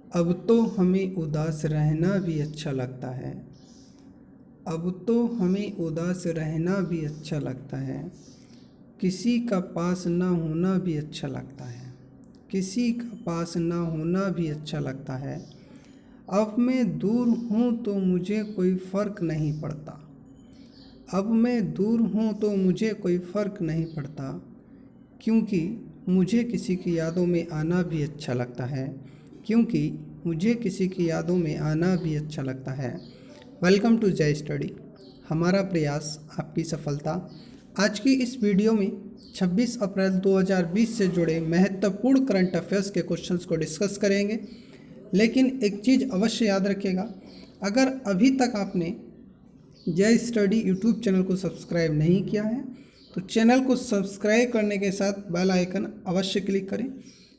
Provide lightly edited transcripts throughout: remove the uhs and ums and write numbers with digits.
अब तो हमें उदास रहना भी अच्छा लगता है। अब तो हमें उदास रहना भी अच्छा लगता है। किसी का पास ना होना भी अच्छा लगता है। किसी का पास ना होना भी अच्छा लगता है। अब मैं दूर हूँ तो मुझे कोई फ़र्क नहीं पड़ता। अब मैं दूर हूँ तो मुझे कोई फ़र्क नहीं पड़ता, क्योंकि मुझे किसी की यादों में आना भी अच्छा लगता है। क्योंकि मुझे किसी की यादों में आना भी अच्छा लगता है। वेलकम टू जय स्टडी, हमारा प्रयास आपकी सफलता। आज की इस वीडियो में 26 अप्रैल 2020 से जुड़े महत्वपूर्ण करंट अफेयर्स के क्वेश्चंस को डिस्कस करेंगे। लेकिन एक चीज़ अवश्य याद रखिएगा, अगर अभी तक आपने जय स्टडी यूट्यूब चैनल को सब्सक्राइब नहीं किया है तो चैनल को सब्सक्राइब करने के साथ बेल आइकन अवश्य क्लिक करें,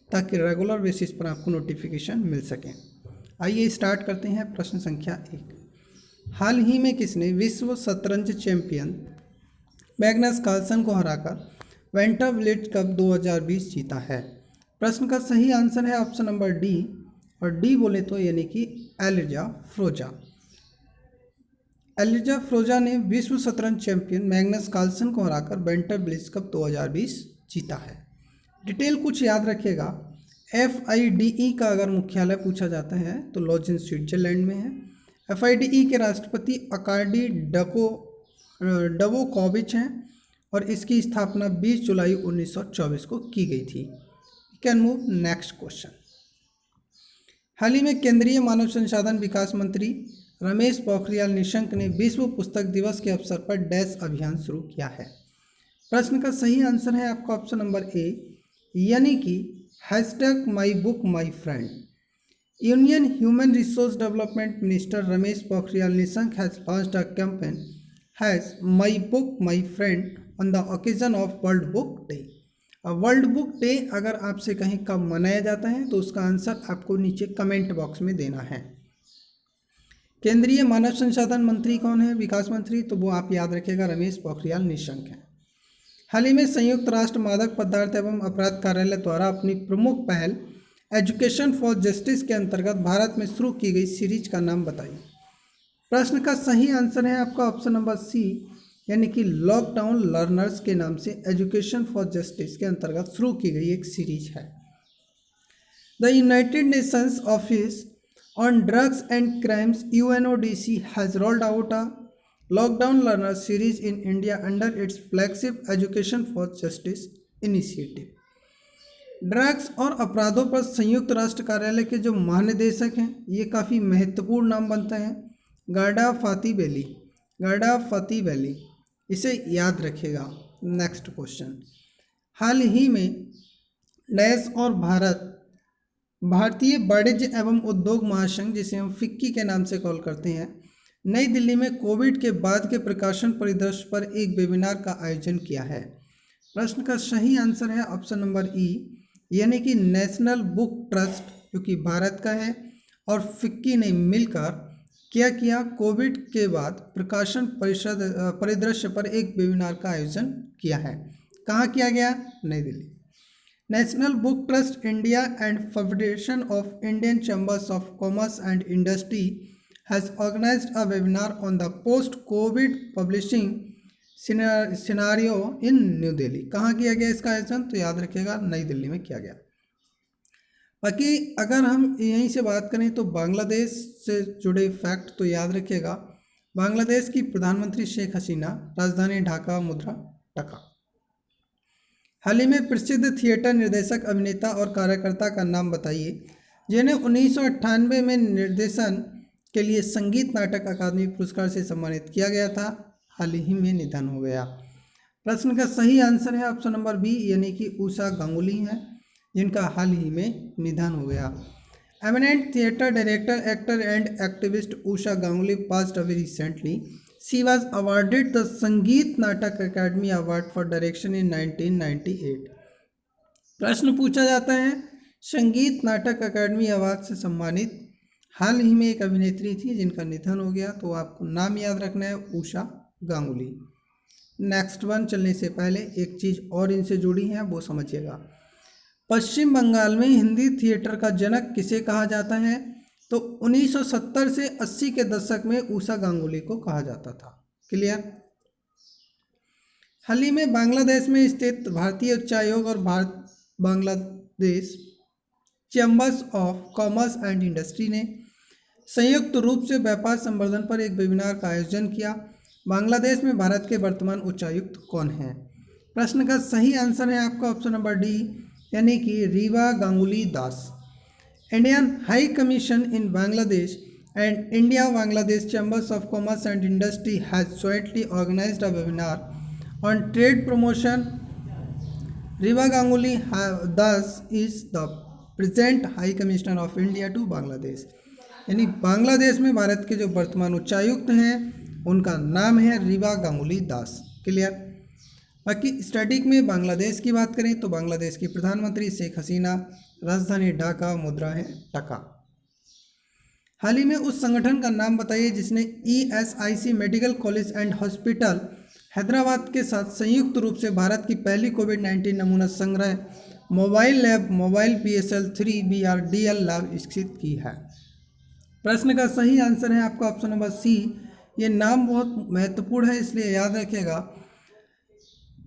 ताकि रेगुलर बेसिस पर आपको नोटिफिकेशन मिल सके। आइए स्टार्ट करते हैं। प्रश्न संख्या 1, हाल ही में किसने विश्व शतरंज चैंपियन मैग्नस कार्लसन को हराकर वेंटरवेट कप 2020 जीता है? प्रश्न का सही आंसर है ऑप्शन नंबर डी, और डी बोले तो यानी कि एलिजा फ्रोजा। एलिजा फ्रोजा ने विश्व शतरंज चैंपियन मैग्नस कार्लसन को हराकर वेंटरवेट कप 2020 जीता है। डिटेल कुछ याद रखिएगा। FIDE का अगर मुख्यालय पूछा जाता है तो लॉजेन स्विट्जरलैंड में है। FIDE के राष्ट्रपति अकार्डी डवोकोविच हैं और इसकी स्थापना 20 जुलाई 1924 को की गई थी। Can move next question. हाल ही में केंद्रीय मानव संसाधन विकास मंत्री रमेश पोखरियाल निशंक ने विश्व पुस्तक दिवस के अवसर पर डैश अभियान शुरू किया है। प्रश्न का सही आंसर है आपका ऑप्शन नंबर ए, यानी कि #MyBookMyFriend। Union human resource development minister Ramesh Pokhriyal Nishank has launched a campaign #MyBookMyFriend on the occasion of world book day. World book day अगर आपसे कहीं कब मनाया जाता है तो उसका आंसर आपको नीचे कमेंट बॉक्स में देना है। केंद्रीय मानव संसाधन मंत्री कौन है? विकास मंत्री, तो वो आप याद रखिएगा रमेश पोखरियाल निशंक हैं। हाल ही में संयुक्त राष्ट्र मादक पदार्थ एवं अपराध कार्यालय द्वारा अपनी प्रमुख पहल एजुकेशन फॉर जस्टिस के अंतर्गत भारत में शुरू की गई सीरीज का नाम बताइए। प्रश्न का सही आंसर है आपका ऑप्शन नंबर सी, यानी कि लॉकडाउन लर्नर्स के नाम से एजुकेशन फॉर जस्टिस के अंतर्गत शुरू की गई एक सीरीज है। The United Nations office on drugs and crimes UNODC has rolled out a lockdown learner series in India under its flagship education for justice initiative. Drugs और अपराधों पर संयुक्त राष्ट्र कार्यालय के जो महानिदेशक हैं, ये काफ़ी महत्वपूर्ण नाम बनते हैं, गार्डा फातीबेली। गार्डा फातीबेली, इसे याद रखिएगा। Next question. हाल ही में डैश और भारतीय वाणिज्य एवं उद्योग महासंघ, जिसे हम फिक्की के नाम से कॉल करते हैं, नई दिल्ली में कोविड के बाद के प्रकाशन परिदृश्य पर एक वेबिनार का आयोजन किया है। प्रश्न का सही आंसर है ऑप्शन नंबर ई, यानी कि नेशनल बुक ट्रस्ट, जो कि भारत का है, और फिक्की ने मिलकर क्या किया? कोविड के बाद प्रकाशन परिदृश्य पर एक वेबिनार का आयोजन किया है। कहाँ किया गया? नई Delhi. National book trust India and federation of Indian chambers of commerce and industry has organized a webinar on the post-COVID publishing scenario in new Delhi. कहाँ किया गया इसका आयोजन? तो याद रखिएगा नई दिल्ली में किया गया। बाकी अगर हम यहीं से बात करें तो बांग्लादेश से जुड़े फैक्ट तो याद रखिएगा। बांग्लादेश की प्रधानमंत्री शेख हसीना, राजधानी ढाका, मुद्रा टका। हाल ही में प्रसिद्ध थिएटर निर्देशक, अभिनेता और कार्यकर्ता का नाम बताइए जिन्हें 1998 में निर्देशन के लिए संगीत नाटक अकादमी पुरस्कार से सम्मानित किया गया था। हाल ही में निधन हो गया। प्रश्न का सही आंसर है ऑप्शन नंबर बी, यानी कि उषा गांगुली हैं, जिनका हाल ही में निधन हो गया। Eminent theatre director, actor and activist Usha Ganguly passed away recently. She was awarded the संगीत नाटक अकादमी अवार्ड फॉर डायरेक्शन इन 1998। प्रश्न पूछा जाता है संगीत नाटक अकादमी अवार्ड से सम्मानित हाल ही में एक अभिनेत्री थी जिनका निधन हो गया, तो आपको नाम याद रखना है उषा गांगुली। नेक्स्ट वन चलने से पहले एक चीज़ और इनसे जुड़ी है, वो समझिएगा। पश्चिम बंगाल में हिंदी थिएटर का जनक किसे कहा जाता है? तो 1970 से 80 के दशक में उषा गांगुली को कहा जाता था। क्लियर। हाल ही में बांग्लादेश में स्थित भारतीय उच्चायोग और Bharat Bangladesh chambers of commerce and industry ने संयुक्त रूप से व्यापार संवर्धन पर एक वेबिनार का आयोजन किया। बांग्लादेश में भारत के वर्तमान उच्चायुक्त कौन हैं? प्रश्न का सही आंसर है आपका ऑप्शन नंबर डी, यानी कि Riva Ganguly Das. Indian high commission in Bangladesh and India Bangladesh chambers of commerce and industry has jointly organized a webinar on trade promotion. Riva Ganguly Das is the present High Commissioner of India to Bangladesh. यानी बांग्लादेश में भारत के जो वर्तमान उच्चायुक्त हैं उनका नाम है रीवा गांगुली दास। क्लियर। बाकी स्टैटिक में बांग्लादेश की बात करें तो बांग्लादेश की प्रधानमंत्री शेख हसीना, राजधानी ढाका, मुद्रा है टका। हाल ही में उस संगठन का नाम बताइए जिसने ESIC medical college and hospital Hyderabad के साथ संयुक्त रूप से भारत की पहली कोविड-19 नमूना संग्रह mobile lab mobile PSL-3 BRDL lab विकसित की है। प्रश्न का सही आंसर है आपका ऑप्शन नंबर सी। ये नाम बहुत महत्वपूर्ण है इसलिए याद रखिएगा।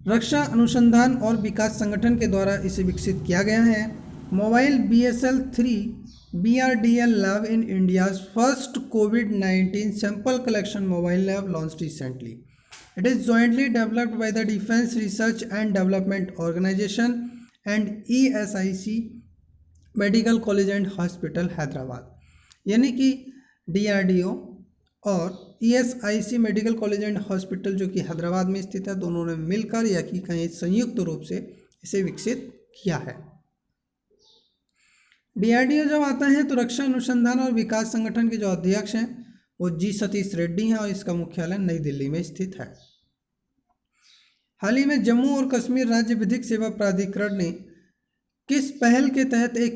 रक्षा अनुसंधान और विकास संगठन के द्वारा इसे विकसित किया गया है। Mobile BSL-3 BRDL lab in India's first COVID-19 sample collection mobile lab launched recently. It is jointly developed by the Defense Research and Development Organization and ESIC Medical College and Hospital Hyderabad. यानी कि DRDO और ESIC medical college and hospital जो कि हैदराबाद में स्थित है, दोनों ने मिलकर या कि कहीं संयुक्त रूप से इसे विकसित किया है। DRDO जब आता है तो रक्षा अनुसंधान और विकास संगठन के जो अध्यक्ष हैं वो जी सतीश रेड्डी हैं और इसका मुख्यालय नई दिल्ली में स्थित है। हाल ही में जम्मू और कश्मीर राज्य विधिक सेवा प्राधिकरण ने किस पहल के तहत एक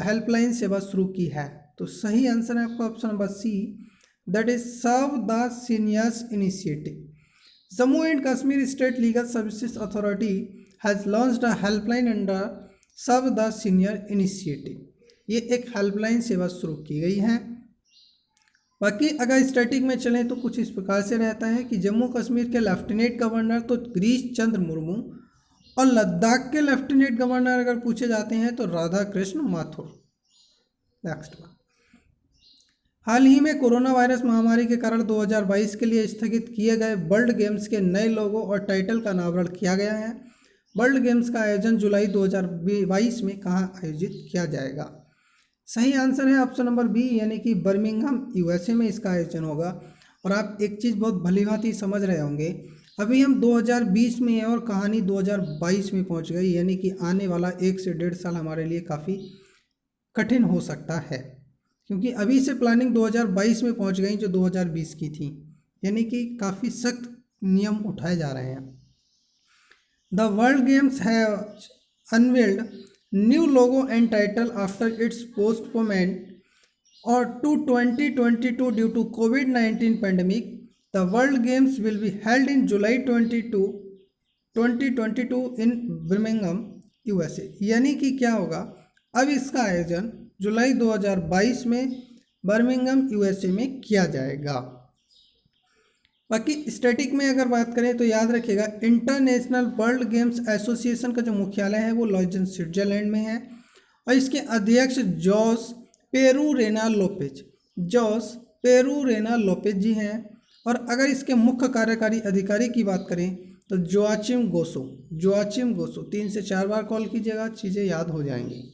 हेल्पलाइन सेवा शुरू की है? तो सही आंसर है आपका option number C, that is serve the seniors initiative. Jammu and Kashmir state legal services authority has launched a helpline under serve the senior initiative. ये एक हेल्पलाइन सेवा शुरू की गई है। बाकी अगर स्टैटिक में चलें तो कुछ इस प्रकार से रहता है कि जम्मू कश्मीर के लेफ्टिनेंट गवर्नर तो गिरीश चंद्र मुर्मू और लद्दाख के लेफ्टिनेंट गवर्नर अगर पूछे जाते हैं तो राधा कृष्ण माथुर। नेक्स्ट बात, हाल ही में कोरोना वायरस महामारी के कारण 2022 के लिए स्थगित किए गए वर्ल्ड गेम्स के नए लोगो और टाइटल का अनावरण किया गया है। वर्ल्ड गेम्स का आयोजन जुलाई 2022 में कहाँ आयोजित किया जाएगा? सही आंसर है ऑप्शन नंबर बी, यानी कि बर्मिंघम USA में इसका आयोजन होगा। और आप एक चीज़ बहुत भलीभांति समझ रहे होंगे, अभी हम 2020 में हैं और कहानी 2022 में पहुंच गई, यानी कि आने वाला 1 से 1.5 साल हमारे लिए काफ़ी कठिन हो सकता है, क्योंकि अभी से प्लानिंग 2022 में पहुंच गई जो 2020 की थी, यानी कि काफ़ी सख्त नियम उठाए जा रहे हैं। The world games have unveiled new logo and title after its postponement और to 2022 due to COVID-19 pandemic. The world games will be held in July 2022 in Birmingham USA। यानी कि क्या होगा, अब इसका आयोजन जुलाई 2022 में बर्मिंघम USA में किया जाएगा। बाकी स्टैटिक में अगर बात करें तो याद रखिएगा इंटरनेशनल वर्ल्ड गेम्स एसोसिएशन का जो मुख्यालय है वो लॉजन स्विट्जरलैंड में है और इसके अध्यक्ष जॉस पेरूरेना लोपेज जी हैं। और अगर इसके मुख्य कार्यकारी अधिकारी की बात करें तो जोआचिम गोसो 3 से 4 बार कॉल कीजिएगा, चीज़ें याद हो जाएंगी।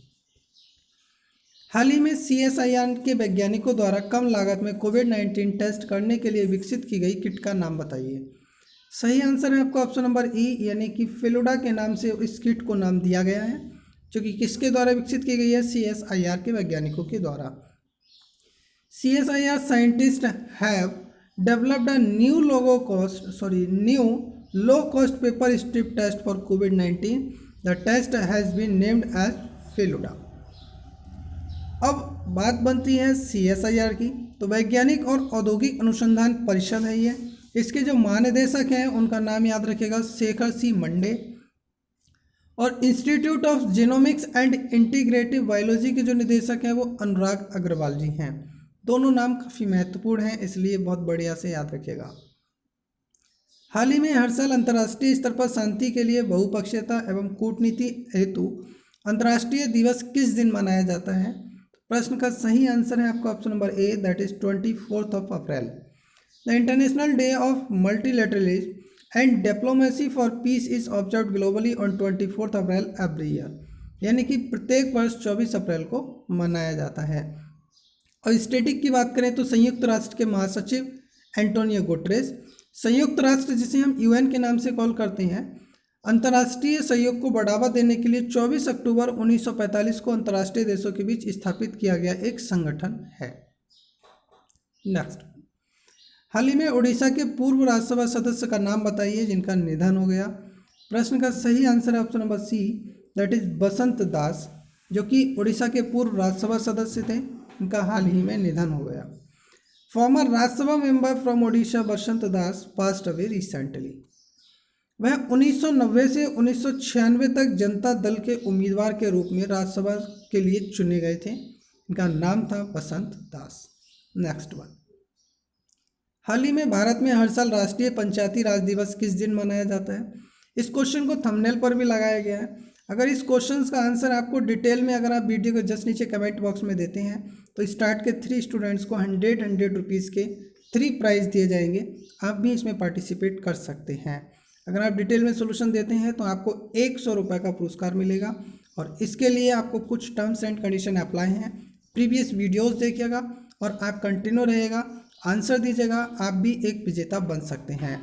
हाल ही में CSIR के वैज्ञानिकों द्वारा कम लागत में COVID-19 टेस्ट करने के लिए विकसित की गई किट का नाम बताइए। सही आंसर है आपका ऑप्शन नंबर ई, यानी कि फेलुडा के नाम से इस किट को नाम दिया गया है, जो कि किसके द्वारा विकसित की गई है? CSIR के वैज्ञानिकों के द्वारा। CSIR scientist have developed a new low cost paper strip test for COVID-19। The test has been named as Feluda. अब बात बनती है CSIR की, तो वैज्ञानिक और औद्योगिक अनुसंधान परिषद है ये। इसके जो महानिदेशक हैं उनका नाम याद रखिएगा शेखर सी मंडे। और institute of genomics and integrative biology के जो निदेशक हैं वो अनुराग अग्रवाल जी हैं। दोनों नाम काफ़ी महत्वपूर्ण हैं, इसलिए बहुत बढ़िया से याद रखिएगा। हाल ही में हर साल अंतर्राष्ट्रीय स्तर पर शांति के लिए बहुपक्षीयता एवं कूटनीति हेतु अंतर्राष्ट्रीय दिवस किस दिन मनाया जाता है? प्रश्न का सही आंसर है आपका option number A, that is 24 April. The international day of multilateralism and diplomacy for piece is observe globally on 24 April every year, यानी कि प्रत्येक वर्ष 24 अप्रैल को मनाया जाता है। और स्टेटिक की बात करें तो संयुक्त राष्ट्र के महासचिव एंटोनियो गुटेरेस, संयुक्त राष्ट्र जिसे हम यूएन के नाम से कॉल करते हैं, अंतर्राष्ट्रीय सहयोग को बढ़ावा देने के लिए 24 अक्टूबर 1945 को अंतर्राष्ट्रीय देशों के बीच स्थापित किया गया एक संगठन है। नेक्स्ट, हाल ही में उड़ीसा के पूर्व राज्यसभा सदस्य का नाम बताइए जिनका निधन हो गया। प्रश्न का सही आंसर है option number C, that is Basant Das, जो कि उड़ीसा के पूर्व राज्यसभा सदस्य थे, इनका हाल ही में निधन हो गया। Farmer Rajya Sabha member from Odisha Basant Das passed away recently. वह 1990 से 1996 तक जनता दल के उम्मीदवार के रूप में राज्यसभा के लिए चुने गए थे, इनका नाम था बसंत दास। नेक्स्ट वन, हाल ही में भारत में हर साल राष्ट्रीय पंचायती राज दिवस किस दिन मनाया जाता है? इस क्वेश्चन को थंबनेल पर भी लगाया गया है। अगर इस क्वेश्चन का आंसर आपको डिटेल में अगर आप वीडियो के जस्ट नीचे कमेंट बॉक्स में देते हैं तो स्टार्ट के 3 स्टूडेंट्स को 100 रुपीज़ के 3 प्राइज़ दिए जाएंगे। आप भी इसमें पार्टिसिपेट कर सकते हैं। अगर आप डिटेल में सोल्यूशन देते हैं तो आपको 100 रुपये का पुरस्कार मिलेगा, और इसके लिए आपको कुछ टर्म्स एंड कंडीशन अप्लाई हैं। प्रीवियस वीडियोस देखिएगा और आप कंटिन्यू रहेगा, आंसर दीजिएगा, आप भी एक विजेता बन सकते हैं।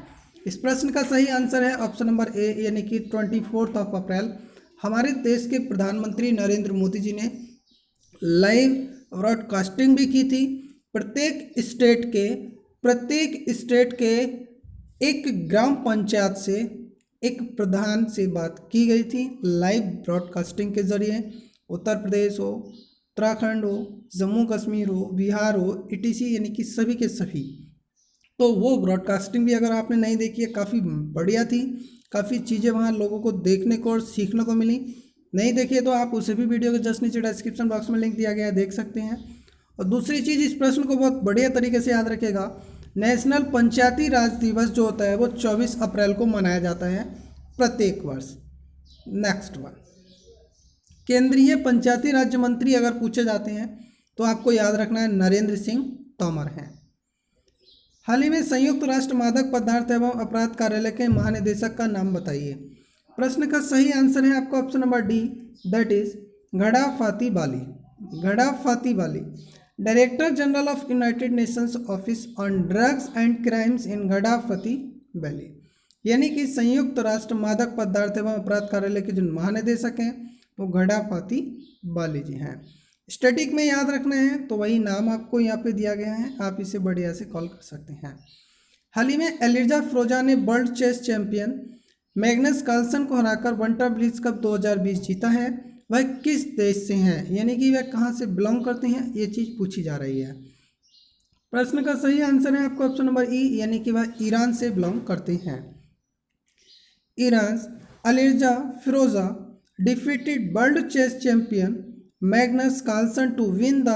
इस प्रश्न का सही आंसर है ऑप्शन नंबर ए, यानी कि 24 अप्रैल। हमारे देश के प्रधानमंत्री नरेंद्र मोदी जी ने लाइव ब्रॉडकास्टिंग भी की थी। प्रत्येक स्टेट के एक ग्राम पंचायत से एक प्रधान से बात की गई थी लाइव ब्रॉडकास्टिंग के जरिए। उत्तर प्रदेश हो, उत्तराखंड हो, जम्मू कश्मीर हो, बिहार हो, ईटीसी, यानी कि सभी के सभी। तो वो ब्रॉडकास्टिंग भी अगर आपने नहीं देखी है, काफ़ी बढ़िया थी, काफ़ी चीज़ें वहाँ लोगों को देखने को और सीखने को मिली। नहीं देखिए तो आप उसे भी वीडियो के जस्ट नीचे डिस्क्रिप्शन बॉक्स में लिंक दिया गया है, देख सकते हैं। और दूसरी चीज़, इस प्रश्न को बहुत बढ़िया तरीके से याद रखेगा। नेशनल पंचायती राज दिवस जो होता है वो 24 अप्रैल को मनाया जाता है प्रत्येक वर्ष। नेक्स्ट वन, केंद्रीय पंचायती राज्य मंत्री अगर पूछे जाते हैं तो आपको याद रखना है नरेंद्र सिंह तोमर हैं। हाल ही में संयुक्त राष्ट्र मादक पदार्थ एवं अपराध कार्यालय के महानिदेशक का नाम बताइए। प्रश्न का सही आंसर है आपका option number D, that is Ghada Fathi Waly. Ghada Fathi Waly, director general of United Nations office on drugs and crimes in Ghada Fathi valley, यानी कि संयुक्त राष्ट्र मादक पदार्थ एवं अपराध कार्यालय के जो महानिदेशक हैं वो घड़ा फाती बाली जी हैं। स्टैटिक में याद रखना है तो वही नाम आपको यहाँ पे दिया गया है, आप इसे बढ़िया से कॉल कर सकते हैं। हाल ही में एलिजा फ्रोजा ने world chess champion Magnus Carlsen को हराकर विंटर ब्लिट्ज कप 2020 जीता है। वह किस देश से हैं, यानी कि वह कहाँ से बिलोंग करते हैं, ये चीज़ पूछी जा रही है। प्रश्न का सही आंसर है आपका ऑप्शन नंबर ई, यानी कि वह ईरान से बिलोंग करते हैं। Iran Alireza Firouzja defeated world chess champion Magnus Carlsen to win the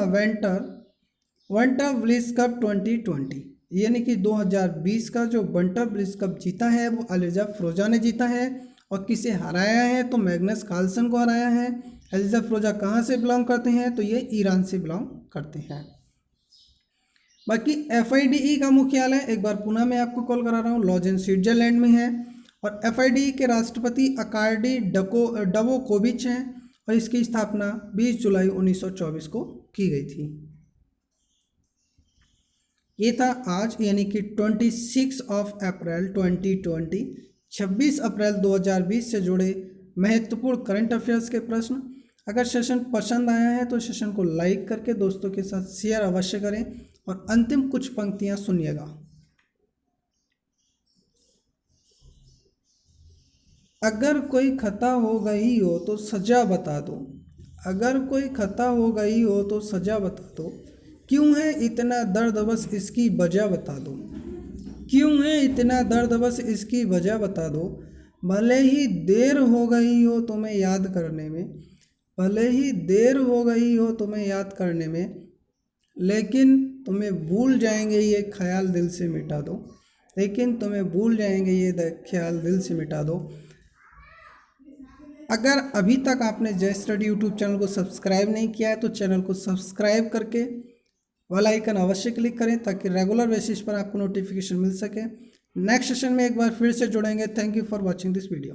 winter blitz cup 2020, यानी कि 2020 का जो विंटर ब्लिट्ज कप जीता है वो एलिजा फ्रोजा ने जीता है। और किसे हराया है तो मैग्नस कार्लसन को हराया है। एलिजा फ्रोजा कहाँ से बिलोंग करते हैं तो ये ईरान से बिलोंग करते हैं। बाकी FIDE का मुख्यालय एक बार पुनः मैं आपको कॉल करा रहा हूँ, लॉजेन स्विट्जरलैंड में है। और FIDE के राष्ट्रपति अकार्डी डवोकोविच हैं और इसकी स्थापना 20 जुलाई 1924 को की गई थी। ये था आज, यानी कि 26 अप्रैल 2020, 26 अप्रैल 2020 से जुड़े महत्वपूर्ण करंट अफेयर्स के प्रश्न। अगर सेशन पसंद आया है तो सेशन को लाइक करके दोस्तों के साथ शेयर अवश्य करें और अंतिम कुछ पंक्तियां सुनिएगा। अगर कोई खता हो गई हो तो सजा बता दो, अगर कोई खता हो गई हो तो सजा बता दो, क्यों है इतना दर्द बस इसकी वजह बता दो, क्यों है इतना दर्द बस इसकी वजह बता दो, भले ही देर हो गई हो तुम्हें याद करने में, भले ही देर हो गई हो तुम्हें याद करने में, लेकिन तुम्हें भूल जाएंगे ये ख्याल दिल से मिटा दो, लेकिन तुम्हें भूल जाएंगे ये ख्याल दिल से मिटा दो। अगर अभी तक आपने जय स्टडी यूट्यूब चैनल को सब्सक्राइब नहीं किया है तो चैनल को सब्सक्राइब करके वाला आइकन अवश्य क्लिक करें ताकि रेगुलर बेसिस पर आपको नोटिफिकेशन मिल सके। नेक्स्ट सेशन में एक बार फिर से जुड़ेंगे। Thank you for watching this video.